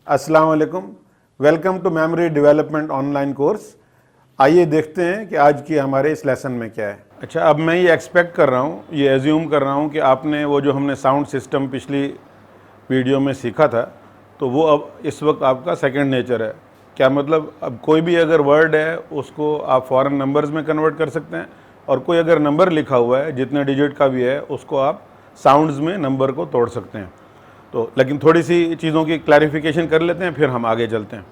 अस्सलाम वालेकुम, welcome to memory development online course. आइए देखते हैं कि आज की हमारे इस लेसन में क्या है। अच्छा, अब मैं ये एक्सपेक्ट कर रहा हूँ, ये एज्यूम कर रहा हूँ कि आपने वो जो हमने साउंड सिस्टम पिछली वीडियो में सीखा था, तो वो अब इस वक्त आपका सेकंड नेचर है। क्या मतलब, अब कोई भी अगर वर्ड है उसको आप फॉरेन नंबर्स में कन्वर्ट कर सकते हैं, और कोई अगर नंबर लिखा हुआ है जितने डिजिट का भी है उसको आप साउंड्स में नंबर को तोड़ सकते हैं। तो लेकिन थोड़ी सी चीज़ों की क्लैरिफिकेशन कर लेते हैं, फिर हम आगे चलते हैं।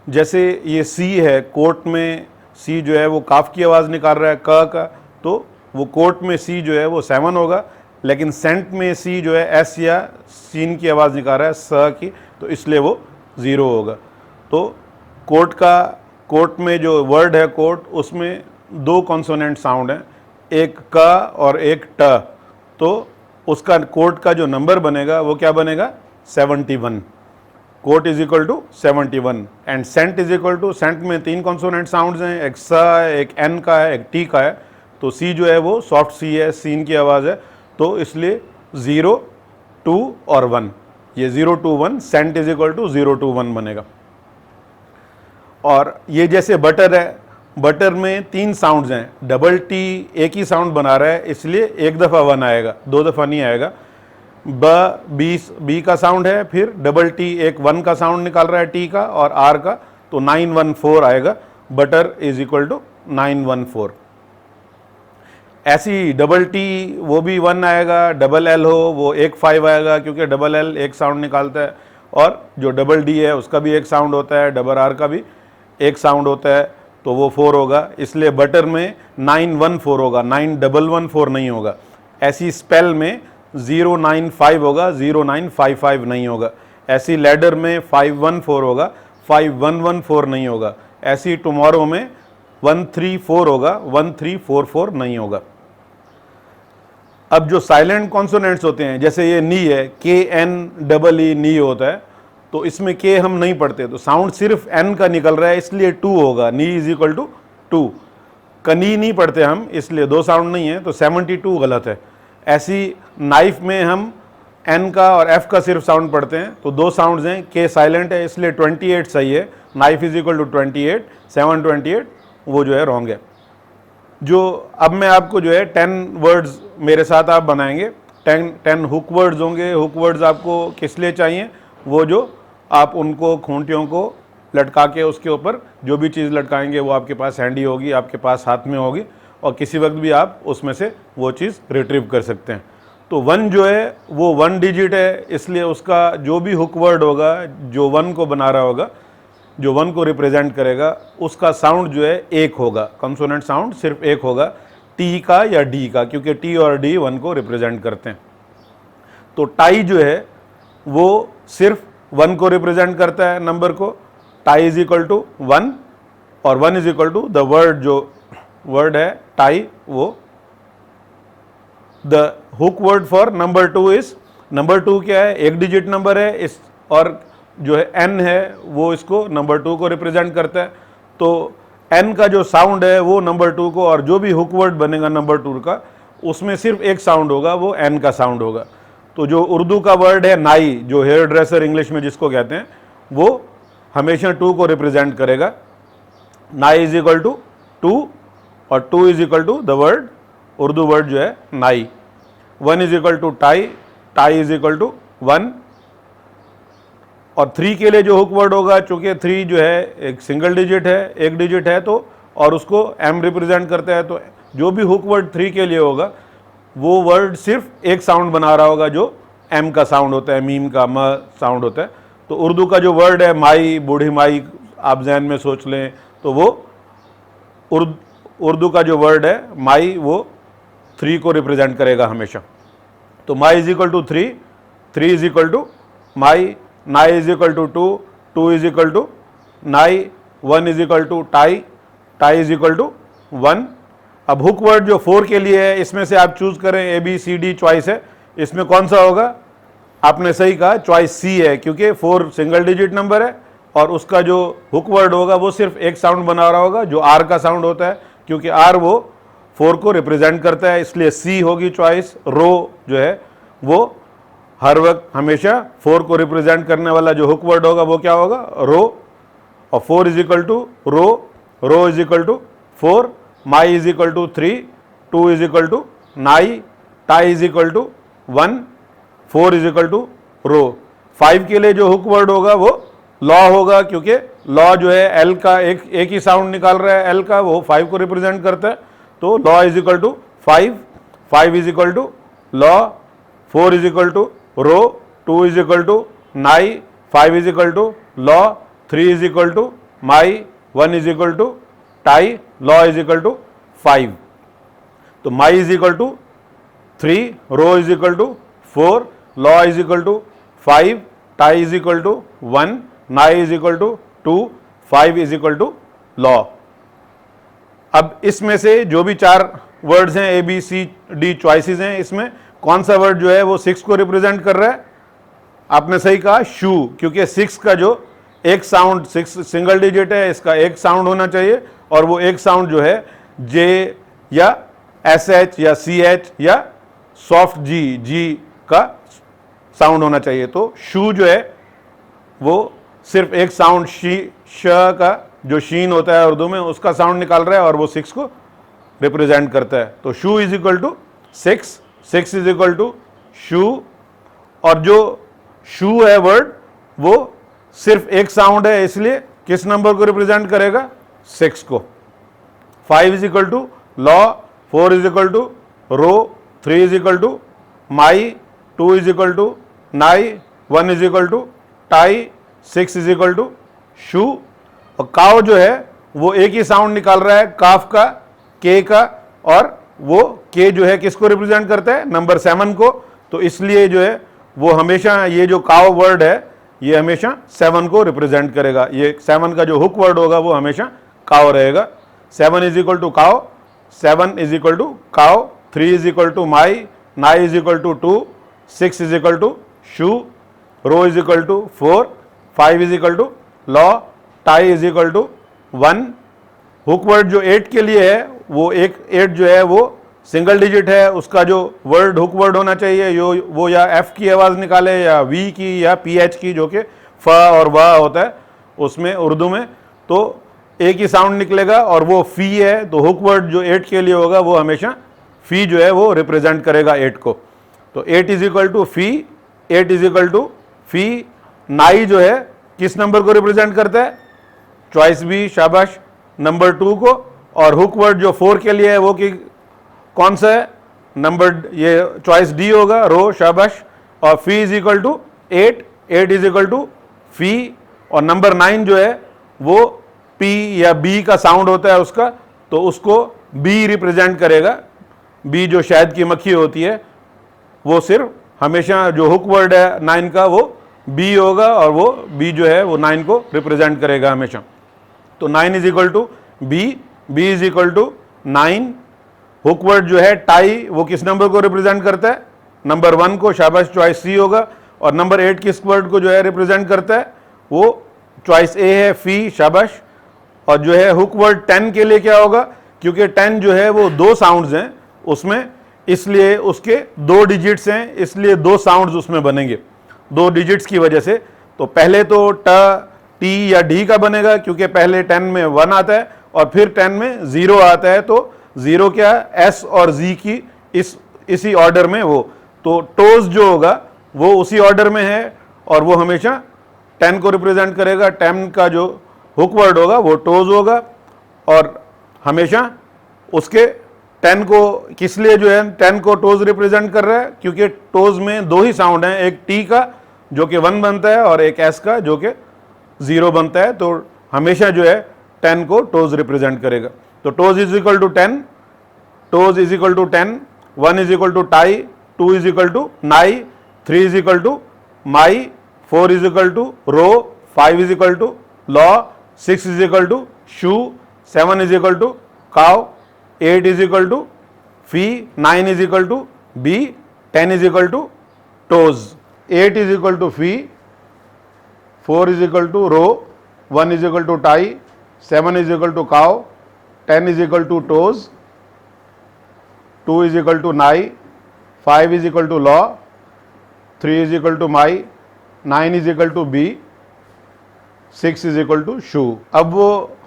जैसे ये सी है, कोर्ट में सी जो है वो काफ की आवाज़ निकाल रहा है क का, तो वो कोर्ट में सी जो है वो 7 होगा, लेकिन सेंट में सी जो है एस या सीन की आवाज़ निकाल रहा है स की, तो इसलिए वो 0 होगा। तो कोर्ट में जो वर्ड है कोर्ट, उसमें 2 कॉन्सोनेंट साउंड हैं, एक क और एक ट। तो उसका कोर्ट का जो नंबर बनेगा वो क्या बनेगा, 71। Court is equal to 71 and cent is equal to, cent में 3 कॉन्सोनेंट साउंड्स हैं, एक स है, एक एन का है, एक टी का है। तो सी जो है वो सॉफ्ट सी है, सीन की आवाज़ है, तो इसलिए 0, 2 और 1, ये 0 to 1, cent is equal to 0 to 1 बनेगा। और ये जैसे बटर है, बटर में 3 साउंड्स हैं, डबल टी एक ही साउंड बना रहा है, इसलिए एक दफ़ा 1 आएगा, 2 दफ़ा नहीं आएगा। बी का साउंड है, फिर डबल टी एक 1 का साउंड निकाल रहा है टी का और आर का, तो 914 आएगा। Butter is equal to 914। ऐसी डबल टी वो भी 1 आएगा, डबल एल हो वो एक 5 आएगा, क्योंकि डबल एल एक साउंड निकालता है, और जो डबल डी है उसका भी एक साउंड होता है, डबल आर का भी एक साउंड होता है, तो वो 4 होगा। इसलिए बटर में 914 होगा, 9114 नहीं होगा। ऐसी स्पेल में 095 होगा, 0955 नहीं होगा। ऐसी लैडर में 514 होगा, 5114 नहीं होगा। ऐसी टुमारो में 134 होगा, 1344 नहीं होगा। अब जो साइलेंट कॉन्सोनेंट्स होते हैं, जैसे ये नी है, KNEE नी होता है, तो इसमें के हम नहीं पढ़ते, तो साउंड सिर्फ एन का निकल रहा है, इसलिए 2 होगा, नी इज इक्वल टू 2। कनी नहीं पढ़ते हम, इसलिए 2 साउंड नहीं है, तो 72 गलत है। ऐसी नाइफ में हम एन का और एफ का सिर्फ साउंड पढ़ते हैं, तो 2 साउंड्स हैं, के साइलेंट है, इसलिए 28 सही है। नाइफ इज इक्वल टू 28, 728 वो जो है रॉन्ग है। जो अब मैं आपको जो है 10 वर्ड्स मेरे साथ आप बनाएंगे, 10 हुक वर्ड्स होंगे। हुक वर्ड्स आपको किस लिए चाहिए, वो जो आप उनको खूंटियों को लटका के उसके ऊपर जो भी चीज़ लटकाएंगे वो आपके पास हैंडी होगी, आपके पास हाथ में होगी, और किसी वक्त भी आप उसमें से वो चीज़ रिट्रीव कर सकते हैं। तो 1 जो है वो 1 डिजिट है, इसलिए उसका जो भी हुक वर्ड होगा जो 1 को बना रहा होगा, जो 1 को रिप्रेजेंट करेगा, उसका साउंड जो है 1 होगा, कंसोनेंट साउंड सिर्फ 1 होगा, टी का या डी का, क्योंकि टी और डी 1 को रिप्रेजेंट करते हैं। तो टाई जो है वो सिर्फ 1 को रिप्रेजेंट करता है, नंबर को। टाई इज इक्वल टू 1 और 1 is equal to the word, जो वर्ड है टाई, वो the hook word for number 2 is, number 2 क्या है, एक डिजिट नंबर है इस, और जो है एन है वो इसको नंबर 2 को रिप्रेजेंट करता है। तो एन का जो साउंड है वो नंबर 2 को, और जो भी हुक वर्ड बनेगा नंबर 2 का, उसमें सिर्फ एक साउंड होगा, वो एन का साउंड होगा। तो जो उर्दू का वर्ड है नाई, जो हेयर ड्रेसर इंग्लिश में जिसको कहते हैं, वो हमेशा 2 को रिप्रेजेंट करेगा। नाई इज इक्वल टू 2 और 2 is equal to the word, Urdu word जो है नाई। 1 is equal to tie, tie is equal to 1। और 3 के लिए जो हुक वर्ड होगा, चूंकि 3 जो है एक सिंगल डिजिट है, एक डिजिट है, तो और उसको एम रिप्रेजेंट करता है, तो जो भी हुक वर्ड 3 के लिए होगा वो वर्ड सिर्फ एक साउंड बना रहा होगा, जो एम का साउंड होता है, मीम का म साउंड होता है। तो उर्दू का जो वर्ड है माई, बूढ़ी माई, आप जहन में सोच लें, तो वो उर्दू का जो वर्ड है माई, वो 3 को रिप्रेजेंट करेगा हमेशा। तो माई is equal to 3, 3 is equal to माई, नाई is equal to 2, 2 is equal to नाई, 1 is equal to tie, tie is equal to 1। अब हुक वर्ड जो 4 के लिए है, इसमें से आप चूज करें, ABCD चॉइस है, इसमें कौन सा होगा। आपने सही कहा, चॉइस सी है, क्योंकि 4 सिंगल डिजिट नंबर है, और उसका जो हुक वर्ड होगा वो सिर्फ एक साउंड बना रहा होगा, जो आर का साउंड होता है, क्योंकि आर वो 4 को रिप्रेजेंट करता है, इसलिए सी होगी चॉइस। रो जो है वो हर वक्त हमेशा 4 को रिप्रेजेंट करने वाला जो हुक वर्ड होगा वो क्या होगा, रो, और 4 इज इक्वल टू रो, रो इज इक्वल टू 4, माई is equal to 3, 2 is equal to नाई, टाई is equal to 1, 4 is equal to रो। 5 के लिए जो हुक वर्ड होगा वो लॉ होगा, क्योंकि लॉ जो है एल का एक ही साउंड निकाल रहा है एल का, वो 5 को रिप्रेजेंट करता है। तो लॉ is equal to 5, 5 is equal to लॉ, 4 इज इक्वल टू रो, 2 इज इक्वल टू नाई, 5 is equal to law, 3 is equal to माई, 1 इज इक्वल टू टाई, लॉ इज इक्वल टू 5। तो माई इज इक्वल टू 3, रो इज इक्वल टू 4, लॉ इज इक्वल टू 5, टाई इज इक्वल टू 1, नाई is equal to 2, 5 is equal to law. अब इसमें से जो भी 4 वर्ड्स हैं, A B C D choices हैं, इसमें कौन सा वर्ड जो है वो 6 को रिप्रेजेंट कर रहा है? आपने सही कहा, शू, क्योंकि 6 का जो एक साउंड, 6 सिंगल डिजिट है, इसका एक साउंड होना चाहिए, और वो एक साउंड जो है जे या एस एच या सी एच या सॉफ्ट जी, जी का साउंड होना चाहिए। तो शू जो है वो सिर्फ एक साउंड शी, श का जो शीन होता है उर्दू में, उसका साउंड निकाल रहा है और वो 6 को रिप्रेजेंट करता है। तो शू is equal to 6, 6 is equal to शू, और जो शू है वर्ड वो सिर्फ एक साउंड है, इसलिए किस नंबर को रिप्रेजेंट करेगा? 6 को। 5 इज इक्वल टू लॉ, 4 इज इक्वल टू रो, 3 इज इक्वल टू माई, 2 इज इक्वल टू नाई, 1 इज इक्वल टू टाई, 6 इज इक्वल टू शू। और काव जो है वो एक ही साउंड निकाल रहा है, काफ का, के का, और वो के जो है किसको रिप्रेजेंट करता है? नंबर 7 को। तो इसलिए जो है वो हमेशा, ये जो काव वर्ड है ये हमेशा 7 को रिप्रेजेंट करेगा। ये 7 का जो हुक वर्ड होगा वो हमेशा काव रहेगा। 7 इज इक्वल टू काव, 7 is equal to cow, 3 is equal to my, 9 is equal to 2, 6 is equal to shoe, row is equal to 4, 5 is equal to law, tie is equal to 1। Hook word जो 8 के लिए है वो 8 जो है वो single digit है, उसका जो वर्ड हुक वर्ड होना चाहिए वो या एफ की आवाज़ निकाले या वी की या पी एच की, जो कि फ और व होता है उसमें उर्दू में, तो एक ही साउंड निकलेगा और वो फी है। तो हुक वर्ड जो 8 के लिए होगा वो हमेशा फी जो है वो रिप्रेजेंट करेगा 8 को। तो 8 इज इक्वल टू फी, 8 इज इक्वल टू फी। नाई जो है किस नंबर को रिप्रेजेंट करता है? चॉइस बी, शाबाश, नंबर 2 को। और हुक वर्ड जो 4 के लिए है वो कि कौन सा है? नंबर, ये चॉइस डी होगा, रो, शाबाश। और फी is equal to 8, 8 is equal to फी। और नंबर 9 जो है वो पी या बी का साउंड होता है उसका, तो उसको बी रिप्रेजेंट करेगा। बी जो शहद की मक्खी होती है वो सिर्फ हमेशा जो हुक वर्ड है 9 का वो बी होगा, और वो बी जो है वो 9 को रिप्रेजेंट करेगा हमेशा। तो 9 is equal to bee, bee is equal to 9। Hook word जो है टाई वो किस नंबर को रिप्रेजेंट करता है? नंबर 1 को, शाबाश, चॉइस सी होगा। और नंबर 8 किस वर्ड को जो है रिप्रेजेंट करता है? वो चॉइस ए है, फी, शाबाश। और जो है हुक वर्ड 10 के लिए क्या होगा? क्योंकि 10 जो है वो 2 साउंड्स हैं उसमें, इसलिए उसके 2 डिजिट्स हैं, इसलिए 2 साउंड्स उसमें बनेंगे 2 डिजिट्स की वजह से। तो पहले तो ट, टी या डी का बनेगा, क्योंकि पहले 10 में 1 आता है और फिर 10 में 0 आता है। तो 0 क्या है? एस और जी की इसी ऑर्डर में वो। तो टोज जो होगा वो उसी ऑर्डर में है और वो हमेशा 10 को रिप्रेजेंट करेगा। 10 का जो हुक वर्ड होगा वो टोज होगा, और हमेशा उसके 10 को किस लिए जो है 10 को टोज रिप्रेजेंट कर रहा है? क्योंकि टोज में 2 ही साउंड हैं, एक टी का जो कि 1 बनता है और एक एस का जो कि 0 बनता है। तो हमेशा जो है 10 को टोज रिप्रेजेंट करेगा। तो toes is equal to 10, toes is equal to 10, 1 is equal to tie, 2 is equal to नाई, 3 is equal to my, 4 is equal to row, 5 is equal to law, 6 is equal to shoe, 7 is equal to cow, 8 is equal to fee, 9 is equal to bee, 10 is equal to toes. 8 is equal to fee, 4 is equal to row, 1 is equal to tie, 7 is equal to cow, 10 is equal to toes, 2 is equal to नाई, 5 is equal to law, 3 is equal to my, 9 is equal to bee, 6 is equal to shoe. अब वो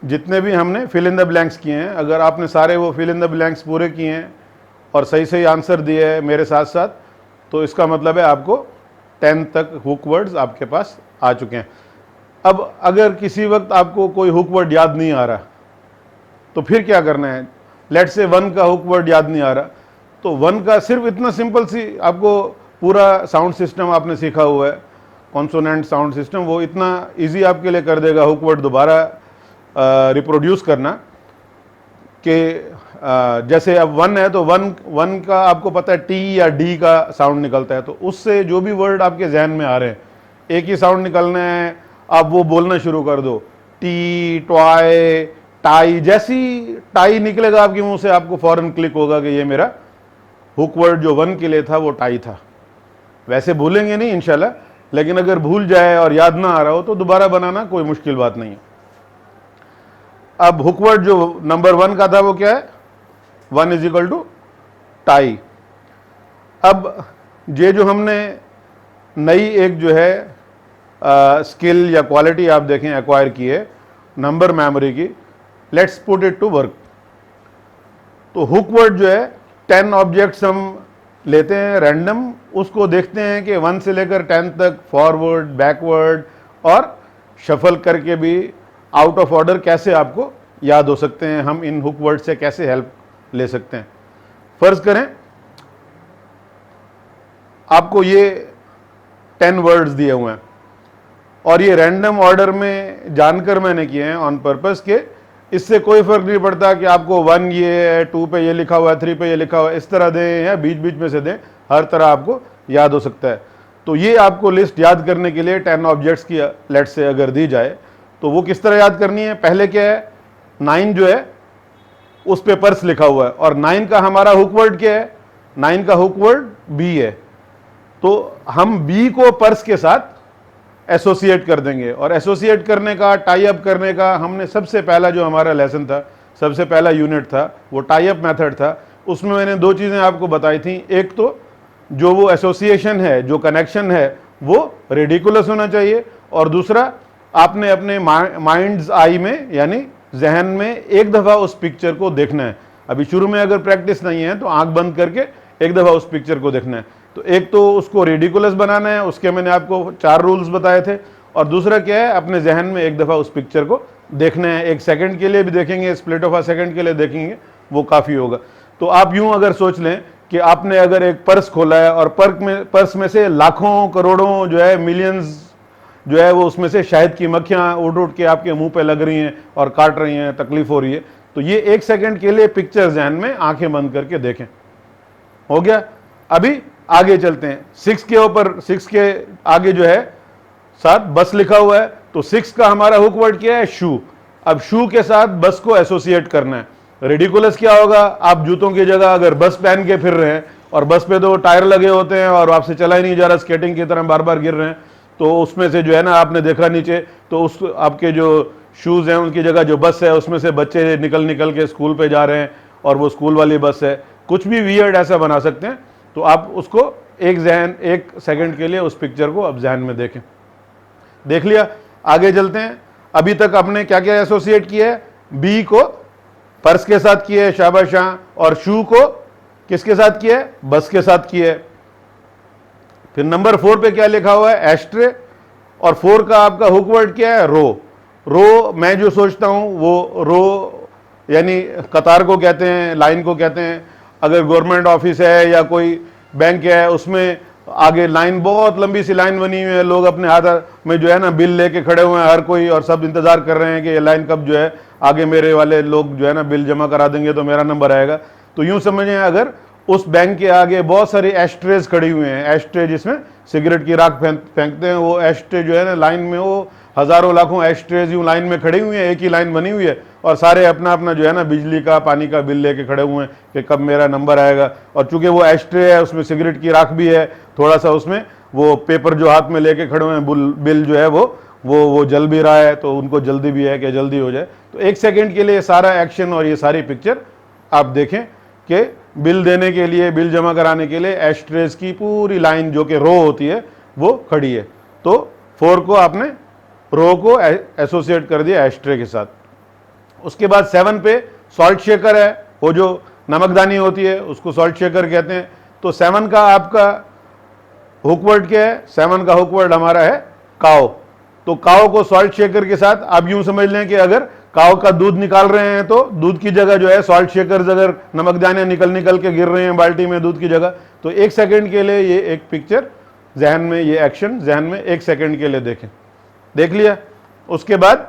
जितने भी हमने fill in the blanks किए हैं, अगर आपने सारे वो फिल इन द ब्लैंक्स पूरे किए हैं और सही सही आंसर दिए है मेरे साथ साथ, तो इसका मतलब है आपको 10 तक हुक वर्ड्स आपके पास आ चुके हैं। अब अगर किसी वक्त आपको कोई हुक वर्ड याद नहीं आ रहा तो फिर क्या करना है? लेट से 1 का हुक वर्ड याद नहीं आ रहा, तो 1 का सिर्फ इतना सिंपल सी आपको पूरा साउंड सिस्टम आपने सीखा हुआ है, कॉन्सोनेंट साउंड सिस्टम, वो इतना इजी आपके लिए कर देगा हुक वर्ड दोबारा रिप्रोड्यूस करना कि जैसे अब 1 है तो 1 का आपको पता है टी या डी का साउंड निकलता है, तो उससे जो भी वर्ड आपके जहन में आ रहे हैं एक ही साउंड निकलना है, आप वो बोलना शुरू कर दो। टी, टॉय, टाई, जैसी टाई निकलेगा आपके मुंह से आपको फौरन क्लिक होगा कि ये मेरा हुक वर्ड जो 1 के लिए था वो टाई था। वैसे भूलेंगे नहीं इंशाल्लाह, लेकिन अगर भूल जाए और याद ना आ रहा हो तो दोबारा बनाना कोई मुश्किल बात नहीं है। अब हुक वर्ड जो नंबर 1 का था वो क्या है? 1 इज इक्वल टू टाई। अब ये जो हमने नई एक जो है स्किल या क्वालिटी आप देखें एक्वायर की है नंबर मेमोरी की, let's put it to work. तो हुक वर्ड जो है 10 ऑब्जेक्ट्स हम लेते हैं रैंडम, उसको देखते हैं कि 1 से लेकर 10 तक फॉरवर्ड, बैकवर्ड और शफल करके भी आउट ऑफ ऑर्डर कैसे आपको याद हो सकते हैं, हम इन हुक वर्ड से कैसे हेल्प ले सकते हैं। फर्ज करें आपको ये 10 वर्ड्स दिए हुए हैं और ये रैंडम ऑर्डर में जानकर मैंने किए हैं ऑन पर्पस के, इससे कोई फर्क नहीं पड़ता कि आपको 1 ये है, 2 पे ये लिखा हुआ है, 3 पे ये लिखा हुआ है, इस तरह दें या बीच बीच में से दें, हर तरह आपको याद हो सकता है। तो ये आपको लिस्ट याद करने के लिए 10 ऑब्जेक्ट्स की लेट से अगर दी जाए तो वो किस तरह याद करनी है? पहले क्या है, 9 जो है उस पे पर्स लिखा हुआ है और 9 का हमारा हुक वर्ड क्या है? 9 का हुक वर्ड बी है, तो हम बी को पर्स के साथ एसोसिएट कर देंगे। और एसोसिएट करने का, टाई अप करने का, हमने सबसे पहला जो हमारा लेसन था, सबसे पहला यूनिट था वो टाई अप मेथड था। उसमें मैंने 2 चीज़ें आपको बताई थी, एक तो जो वो एसोसिएशन है, जो कनेक्शन है वो रेडिकुलस होना चाहिए, और दूसरा आपने अपने माइंड्स आई में यानी जहन में एक दफ़ा उस पिक्चर को देखना है। अभी शुरू में अगर प्रैक्टिस नहीं है तो आंख बंद करके एक दफ़ा उस पिक्चर को देखना है। तो एक तो उसको रेडिकुलस बनाना है, उसके मैंने आपको 4 रूल्स बताए थे, और दूसरा क्या है, अपने जहन में एक दफ़ा उस पिक्चर को देखना है। 1 सेकंड के लिए भी देखेंगे, स्प्लिट ऑफ अ सेकंड के लिए देखेंगे, वो काफ़ी होगा। तो आप यूं अगर सोच लें कि आपने अगर एक पर्स खोला है और पर्स में से लाखों करोड़ों जो है मिलियंस जो है वो उसमें से शहद की मक्खियाँ उड़ उड़ के आपके मुंह पे लग रही हैं और काट रही हैं, तकलीफ हो रही है, तो ये 1 सेकंड के लिए पिक्चर जहन में आंखें बंद करके देखें। हो गया? अभी आगे चलते हैं। 6 के ऊपर, 6 के आगे जो है साथ बस लिखा हुआ है, तो 6 का हमारा हुक वर्ड क्या है? शू। अब शू के साथ बस को एसोसिएट करना है। रेडिकुलस क्या होगा? आप जूतों की जगह अगर बस पहन के फिर रहे हैं और बस पे तो टायर लगे होते हैं और आपसे चला ही नहीं जा रहा, स्केटिंग की तरह बार बार गिर रहे हैं, तो उसमें से जो है ना आपने देखा नीचे, तो उस आपके जो शूज़ हैं उनकी जगह जो बस है उसमें से बच्चे निकल निकल के स्कूल पे जा रहे हैं और वो स्कूल वाली बस है। कुछ भी वियर्ड ऐसा बना सकते हैं। तो आप उसको 1 सेकंड के लिए उस पिक्चर को अब जहन में देखें। देख लिया? आगे चलते हैं। अभी तक आपने क्या क्या एसोसिएट किया है? बी को पर्स के साथ किया है, शाबाशाह, और शू को किसके साथ किया है? बस के साथ किया है। फिर नंबर 4 पे क्या लिखा हुआ है? एस्ट्रे, और 4 का आपका हुक वर्ड क्या है? रो। रो मैं जो सोचता हूं वो रो यानी कतार को कहते हैं, लाइन को कहते हैं। अगर गवर्नमेंट ऑफिस है या कोई बैंक है उसमें आगे लाइन, बहुत लंबी सी लाइन बनी हुई है, लोग अपने हाथ में जो है ना बिल लेके खड़े हुए हैं हर कोई, और सब इंतजार कर रहे हैं कि ये लाइन कब जो है आगे मेरे वाले लोग जो है ना बिल जमा करा देंगे तो मेरा नंबर आएगा। तो यूं समझें अगर उस बैंक के आगे बहुत सारी एस्ट्रेज खड़ी हुई हैं, एस्ट्रे जिसमें सिगरेट की राख फेंकते हैं, वो एस्ट्रे जो है ना लाइन में, वो हजारों लाखों एस्ट्रेज यूं लाइन में खड़ी हुई हैं, एक ही लाइन बनी हुई है, और सारे अपना अपना जो है ना बिजली का, पानी का बिल लेके खड़े हुए हैं कि कब मेरा नंबर आएगा। और चूंकि वो एस्ट्रे है उसमें सिगरेट की राख भी है, थोड़ा सा उसमें वो पेपर जो हाथ में लेके खड़े हुए हैं, बिल जो है वो जल भी रहा है, तो उनको जल्दी भी है कि जल्दी हो जाए। तो 1 सेकंड के लिए सारा एक्शन और ये सारी पिक्चर आप देखें। कि बिल देने के लिए, बिल जमा कराने के लिए एस्ट्रेस की पूरी लाइन जो कि रो होती है वो खड़ी है। तो 4 को आपने रो को एसोसिएट कर दिया एस्ट्रे के साथ। उसके बाद 7 पे सॉल्ट शेकर है, वो जो नमकदानी होती है उसको सॉल्ट शेकर कहते हैं। तो 7 का आपका हुकवर्ड क्या है? 7 का हुकवर्ड हमारा है काओ। तो काओ को सॉल्ट शेकर के साथ आप यूं समझ लें कि अगर काओ का दूध निकाल रहे हैं तो दूध की जगह जो है सॉल्ट शेकर, अगर नमकदाने निकल के गिर रहे हैं बाल्टी में दूध की जगह, तो 1 सेकंड के लिए ये एक पिक्चर जहन में, ये एक्शन जहन में 1 सेकंड के लिए देखें। देख लिया। उसके बाद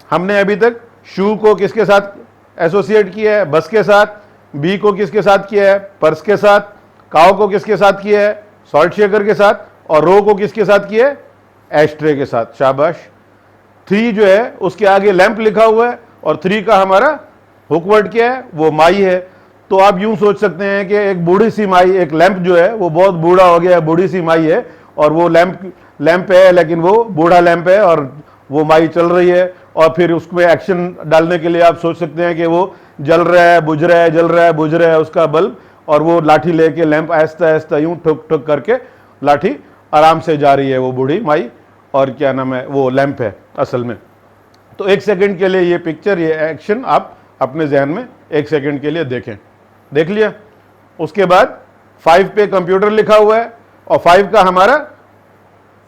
हमने अभी तक शू को किसके साथ एसोसिएट किया है? बस के साथ। बी को किसके साथ किया है? पर्स के साथ। काओ को किसके साथ किया है? सॉल्ट शेकर के साथ। और रो को किसके साथ किया है? एस्ट्रे के साथ। शाबाश। 3 जो है उसके आगे लैंप लिखा हुआ है और 3 का हमारा हुकवर्ड क्या है? वो माई है। तो आप यूं सोच सकते हैं कि एक बूढ़ी सी माई, एक लैंप जो है वो बहुत बूढ़ा हो गया है, बूढ़ी सी माई है और वो लैंप है, लेकिन वो बूढ़ा लैंप है और वो माई चल रही है। और फिर उसमें एक्शन डालने के लिए आप सोच सकते हैं कि वो जल रहा है, बुझ रहा है, जल रहा है, बुझ रहा है उसका बल्ब, और वो लाठी लेके लैंप आहिस्ता आहिस्ता यूं ठुक ठुक करके लाठी आराम से जा रही है, वो बूढ़ी माई, और क्या नाम है, वो लैंप है असल में। तो 1 सेकंड के लिए ये पिक्चर, ये एक्शन आप अपने जहन में 1 सेकंड के लिए देखें। देख लिया। उसके बाद 5 पे कंप्यूटर लिखा हुआ है और 5 का हमारा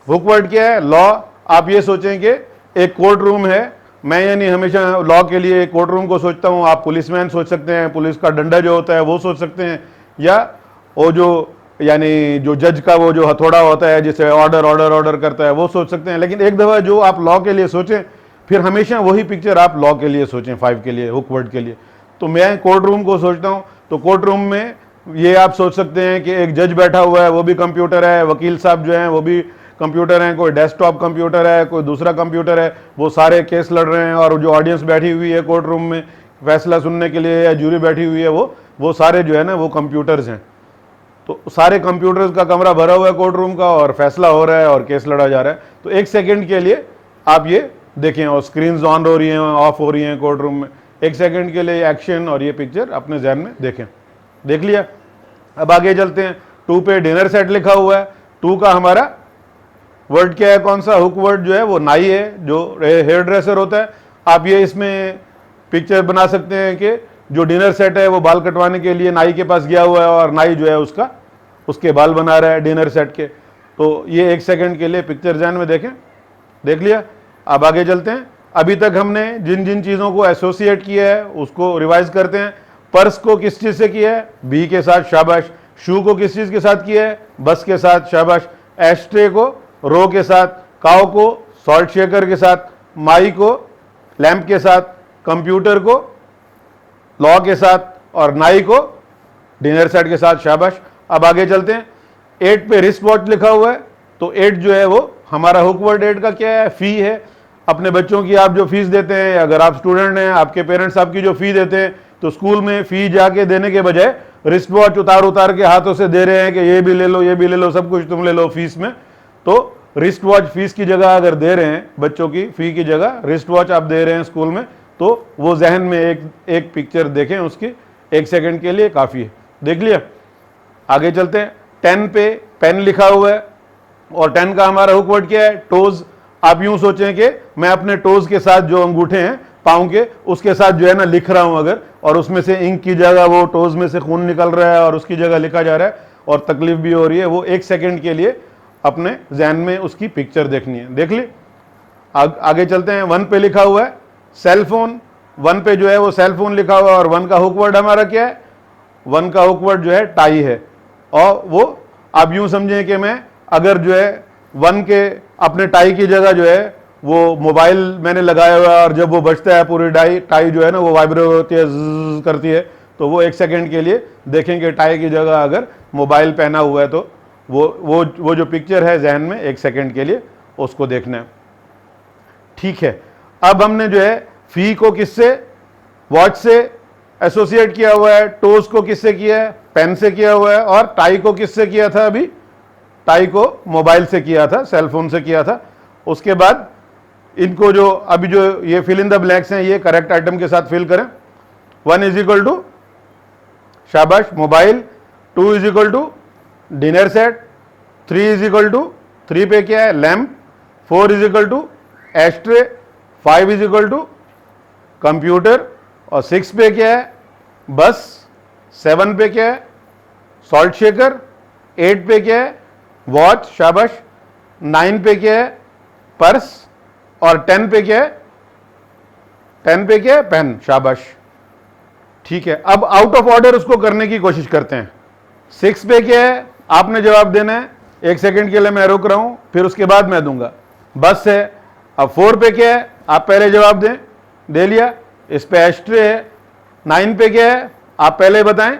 हुकवर्ड क्या है? लॉ। आप ये सोचें कि एक कोर्ट रूम है, मैं यानी हमेशा लॉ के लिए कोर्ट रूम को सोचता हूँ, आप पुलिसमैन सोच सकते हैं, पुलिस का डंडा जो होता है वो सोच सकते हैं, या वो जो यानी जो जज का वो जो हथौड़ा होता है जिसे ऑर्डर ऑर्डर ऑर्डर करता है वो सोच सकते हैं। लेकिन एक दफ़ा जो आप लॉ के लिए सोचें, फिर हमेशा वही पिक्चर आप लॉ के लिए सोचें, 5 के लिए, हुकवर्ड के लिए। तो मैं कोर्ट रूम को सोचता हूँ, तो कोर्ट रूम में ये आप सोच सकते हैं कि एक जज बैठा हुआ है, वो भी कंप्यूटर है, वकील साहब जो हैं वो भी कंप्यूटर हैं, कोई डेस्कटॉप कंप्यूटर है, कोई दूसरा कंप्यूटर है, वो सारे केस लड़ रहे हैं। और जो ऑडियंस बैठी हुई है कोर्ट रूम में फैसला सुनने के लिए, या जूरी बैठी हुई है, वो सारे जो है ना वो कंप्यूटर्स हैं। तो सारे कंप्यूटर्स का कमरा भरा हुआ है कोर्ट रूम का, और फैसला हो रहा है और केस लड़ा जा रहा है। तो 1 सेकंड के लिए आप ये देखें, और स्क्रीन ऑन हो रही हैं, ऑफ हो रही हैं कोर्ट रूम में। 1 सेकंड के लिए एक्शन और ये पिक्चर अपने जहन में देखें। देख लिया। अब आगे चलते हैं। 2 पे डिनर सेट लिखा हुआ है। 2 का हमारा वर्ड क्या है? कौन सा? हुक वर्ड जो है वो नाई है, जो हेयर ड्रेसर होता है। आप ये इसमें पिक्चर बना सकते हैं कि जो डिनर सेट है वो बाल कटवाने के लिए नाई के पास गया हुआ है और नाई जो है उसके बाल बना रहा है डिनर सेट के। तो ये 1 सेकंड के लिए पिक्चर जहन में देखें। देख लिया। अब आगे चलते हैं। अभी तक हमने जिन जिन चीज़ों को एसोसिएट किया है उसको रिवाइज करते हैं। पर्स को किस चीज़ से किया है? बी के साथ। शाबाश। शू को किस चीज़ के साथ किया है? बस के साथ। शाबाश। एस्ट्रे को रो के साथ। काओ को सॉल्ट शेकर के साथ। माई को लैंप के साथ। कंप्यूटर को लॉ के साथ, और नाई को डिनर सेट के साथ। शाबाश। अब आगे चलते हैं। 8 पे रिस्ट वॉच लिखा हुआ है। तो 8 जो है वो हमारा हुक वर्ड 8 का क्या है? फी है। अपने बच्चों की आप जो फीस देते हैं, अगर आप स्टूडेंट हैं, आपके पेरेंट्स आपकी जो फी देते हैं, तो स्कूल में फी जाके देने के बजाय रिस्ट वॉच उतार के हाथों से दे रहे हैं कि ये भी ले लो, ये भी ले लो, सब कुछ तुम ले लो फीस में। तो रिस्ट वॉच फीस की जगह अगर दे रहे हैं, बच्चों की फी की जगह रिस्ट वॉच आप दे रहे हैं स्कूल में, तो वो जहन में एक पिक्चर देखें उसकी 1 सेकंड के लिए काफ़ी है। देख लिया। आगे चलते हैं। 10 पे पेन लिखा हुआ है और 10 का हमारा हुक वर्ड क्या है? टोज। आप यूं सोचें कि मैं अपने टोज के साथ जो अंगूठे हैं पाँव के, उसके साथ जो है ना लिख रहा हूं अगर, और उसमें से इंक की जगह वो टोज में से खून निकल रहा है और उसकी जगह लिखा जा रहा है और तकलीफ भी हो रही है, वो 1 सेकंड के लिए अपने जहन में उसकी पिक्चर देखनी है। देख ली। आगे चलते हैं। 1 पे लिखा हुआ है सेल फोन। 1 पे जो है वो सेल फोन लिखा हुआ है और 1 का हुक वर्ड हमारा क्या है? 1 का हुक वर्ड जो है टाई है। और वो आप यूं समझें कि मैं अगर जो है 1 के अपने टाई की जगह जो है वो मोबाइल मैंने लगाया हुआ है, और जब वो बजता है पूरी टाई जो है ना वो वाइब्रेट होती है, ज़्ज़ करती है, तो वो 1 सेकंड के लिए देखेंगे टाई की जगह अगर मोबाइल पहना हुआ है, तो वो जो पिक्चर है जहन में 1 सेकंड के लिए उसको देखना है। ठीक है। अब हमने जो है फी को किससे? वॉच से एसोसिएट किया हुआ है। टोज को किससे किया है? पेन से किया हुआ है। और टाई को किससे किया था? अभी टाई को मोबाइल से किया था, सेलफोन से किया था। उसके बाद इनको जो अभी जो ये फिल इन द ब्लैंक्स हैं, ये करेक्ट आइटम के साथ फिल करें। 1 इज इक्वल टू शाबाश mobile, 2 is equal to dinner set, 3 is equal to 3 पे क्या है lamp, 4 is equal to ashtray, 5 is equal to computer और 6 पे क्या है बस, 7 पे क्या है सॉल्ट शेकर, 8 पे क्या है वॉच शाबाश, 9 पे क्या है पर्स और 10 पे क्या है, 10 पे क्या है पेन शाबाश। ठीक है, अब आउट ऑफ ऑर्डर उसको करने की कोशिश करते हैं। 6 पे क्या है आपने जवाब देना है, 1 सेकंड के लिए मैं रुक रहा हूं, फिर उसके बाद मैं दूंगा। बस है। अब 4 पे क्या है आप पहले जवाब दें, दे लिया, इस पे एस्ट्रे है। 9 पे क्या है आप पहले बताएं,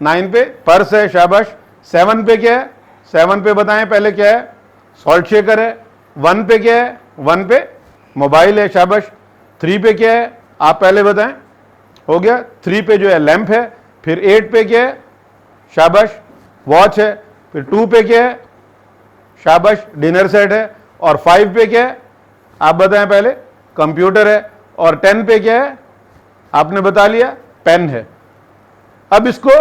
9 पे पर्स है शाबाश। 7 पे क्या है, 7 पे बताएं पहले क्या है, सॉल्ट शेकर है। 1 पे क्या है, 1 पे मोबाइल है शाबाश। 3 पे क्या है आप पहले बताएं, हो गया। 3 पे जो है लैंप है। फिर 8 पे क्या है शाबाश वॉच है। फिर 2 पे क्या है शाबाश डिनर सेट है। और 5 पे क्या है आप बताएं पहले, कंप्यूटर है। और 10 पे क्या है आपने बता लिया, पेन है। अब इसको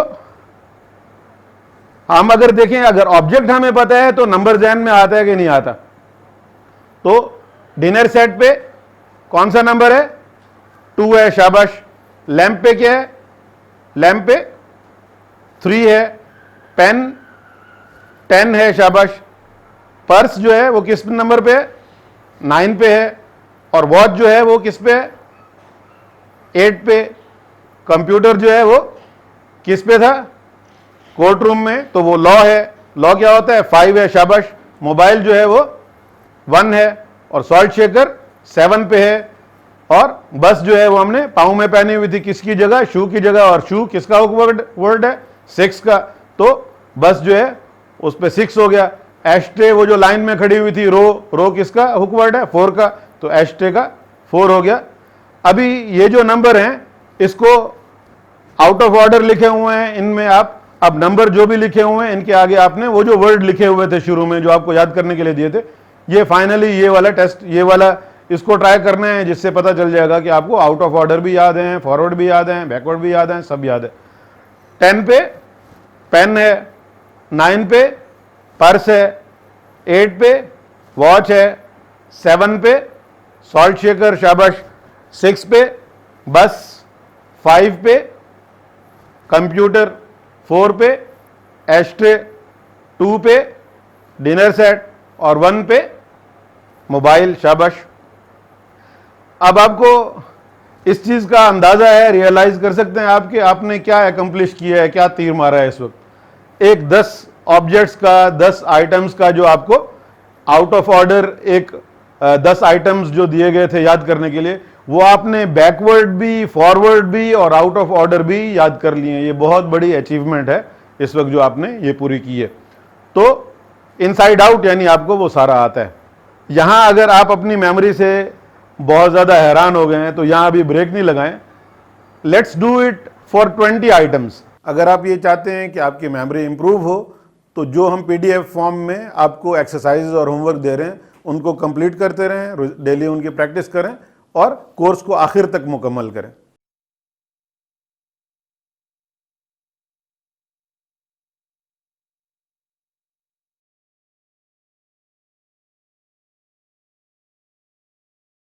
हम अगर देखें, अगर ऑब्जेक्ट हमें पता है तो नंबर ज़हन में आता है कि नहीं आता। तो डिनर सेट पे कौन सा नंबर है, 2 है शाबाश। लैंप पे क्या है, लैंप पे 3 है। पेन 10 है शाबाश। पर्स जो है वो किस नंबर पे है, 9 पे है। और वॉच जो है वो किस पे है, 8 पे। कंप्यूटर जो है वो किस पे था, कोर्ट रूम में, तो वो लॉ है। लॉ क्या होता है, 5 है शाबाश। मोबाइल जो है वो 1 है। और सॉल्ट शेकर 7 पे है। और बस जो है वो हमने पाँव में पहनी हुई थी, किसकी जगह, शू की जगह। और शू किसका वर्ड है, 6 का। तो बस जो है उस पे 6 हो गया। एस्ट्रे वो जो लाइन में खड़ी हुई थी, रो किसका हुक वर्ड है, 4 का। तो एस्ट्रे का 4 हो गया। अभी ये जो नंबर हैं इसको आउट ऑफ ऑर्डर लिखे हुए हैं, इनमें आप अब नंबर जो भी लिखे हुए हैं इनके आगे आपने वो जो वर्ड लिखे हुए थे शुरू में जो आपको याद करने के लिए दिए थे, ये फाइनली ये वाला टेस्ट, ये वाला इसको ट्राई करना है, जिससे पता चल जाएगा कि आपको आउट ऑफ ऑर्डर भी याद है, फॉरवर्ड भी याद है, बैकवर्ड भी याद है, सब याद है। 10 पे पेन है, 9 पे पर्स है, 8 पे वॉच है, 7 पे सॉल्ट शेकर शाबाश, 6 पे बस, 5 पे कंप्यूटर, 4 पे एस्ट्रे, 2 पे डिनर सेट और 1 पे मोबाइल शाबाश। अब आपको इस चीज का अंदाजा है, रियलाइज कर सकते हैं आपके आपने क्या अकम्प्लिश किया है, क्या तीर मारा है इस वक्त। एक 10 ऑब्जेक्ट्स का, 10 आइटम्स का जो आपको आउट ऑफ ऑर्डर एक 10 आइटम्स जो दिए गए थे याद करने के लिए, वो आपने बैकवर्ड भी, फॉरवर्ड भी और आउट ऑफ ऑर्डर भी याद कर लिए हैं। ये बहुत बड़ी अचीवमेंट है इस वक्त जो आपने ये पूरी की है। तो इनसाइड आउट यानी आपको वो सारा आता है। यहां अगर आप अपनी मेमोरी से बहुत ज़्यादा हैरान हो गए हैं तो यहां अभी ब्रेक नहीं लगाएं, let's do it for 20 items. अगर आप ये चाहते हैं कि आपकी मेमोरी इंप्रूव हो तो जो हम PDF फॉर्म में आपको एक्सरसाइज और होमवर्क दे रहे हैं उनको कंप्लीट करते रहें, डेली उनकी प्रैक्टिस करें और कोर्स को आखिर तक मुकम्मल करें।